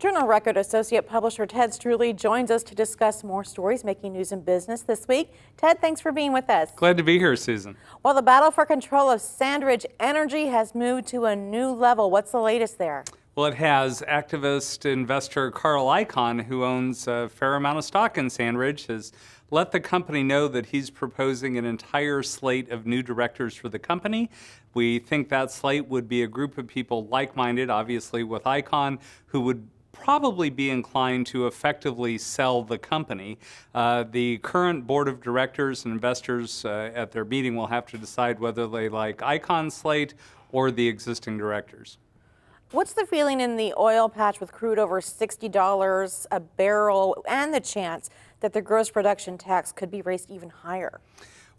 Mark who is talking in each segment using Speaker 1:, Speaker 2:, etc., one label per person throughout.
Speaker 1: Journal Record Associate Publisher Ted Struley joins us to discuss more stories making news in business this week. Ted, thanks for being with us.
Speaker 2: Glad to be here, Susan.
Speaker 1: Well, the battle for control of SandRidge Energy has moved to a new level. What's the latest there?
Speaker 2: Well, it has. Activist investor Carl Icahn, who owns a fair amount of stock in SandRidge, has let the company know that he's proposing an entire slate of new directors for the company. We think that slate would be a group of people like-minded, obviously, with Icahn, who would probably be inclined to effectively sell the company. The current board of directors and investors at their meeting will have to decide whether they like Icahn's slate or the existing directors.
Speaker 1: What's the feeling in the oil patch with crude over $60 a barrel and the chance that the gross production tax could be raised even higher?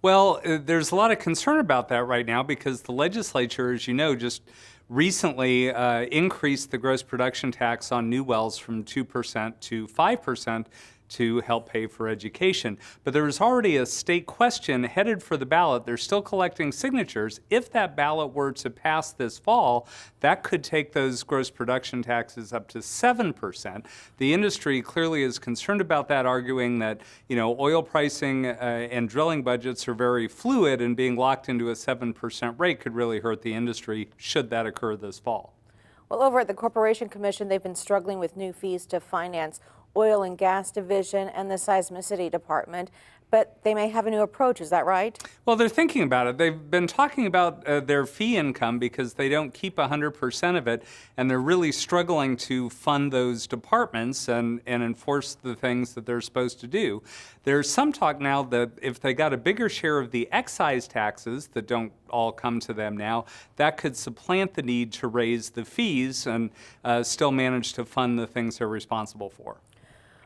Speaker 2: Well, there's a lot of concern about that right now because the legislature, as you know, just recently increased the gross production tax on new wells from 2% to 5% to help pay for education. But there was already a state question headed for the ballot. They're still collecting signatures. If that ballot were to pass this fall, that could take those gross production taxes up to 7%. The industry clearly is concerned about that, arguing that, oil pricing and drilling budgets are very fluid, and being locked into a 7% rate could really hurt the industry should that occur this fall.
Speaker 1: Well, over at the Corporation Commission, they've been struggling with new fees to finance oil and gas division and the seismicity department, but they may have a new approach. Is that right?
Speaker 2: Well, they're thinking about it. They've been talking about their fee income because they don't keep 100% of it, and they're really struggling to fund those departments and enforce the things that they're supposed to do. There's some talk now that if they got a bigger share of the excise taxes that don't all come to them now, that could supplant the need to raise the fees and still manage to fund the things they're responsible for.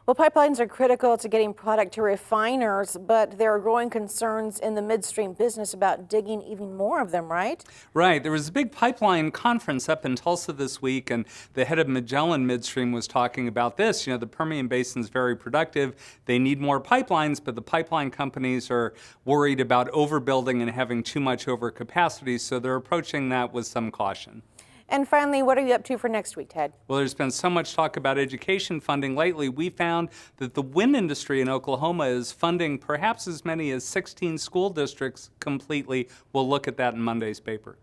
Speaker 1: Well, pipelines are critical to getting product to refiners, but there are growing concerns in the midstream business about digging even more of them, right?
Speaker 2: Right. There was a big pipeline conference up in Tulsa this week, and the head of Magellan Midstream was talking about this. The Permian Basin is very productive. They need more pipelines, but the pipeline companies are worried about overbuilding and having too much overcapacity, so they're approaching that with some caution.
Speaker 1: And finally, what are you up to for next week, Ted?
Speaker 2: Well, there's been so much talk about education funding lately. We found that the wind industry in Oklahoma is funding perhaps as many as 16 school districts completely. We'll look at that in Monday's paper.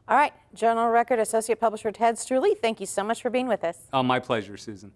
Speaker 1: All right. Journal Record Associate Publisher Ted Struley, thank you so much for being with us.
Speaker 2: Oh, my pleasure, Susan.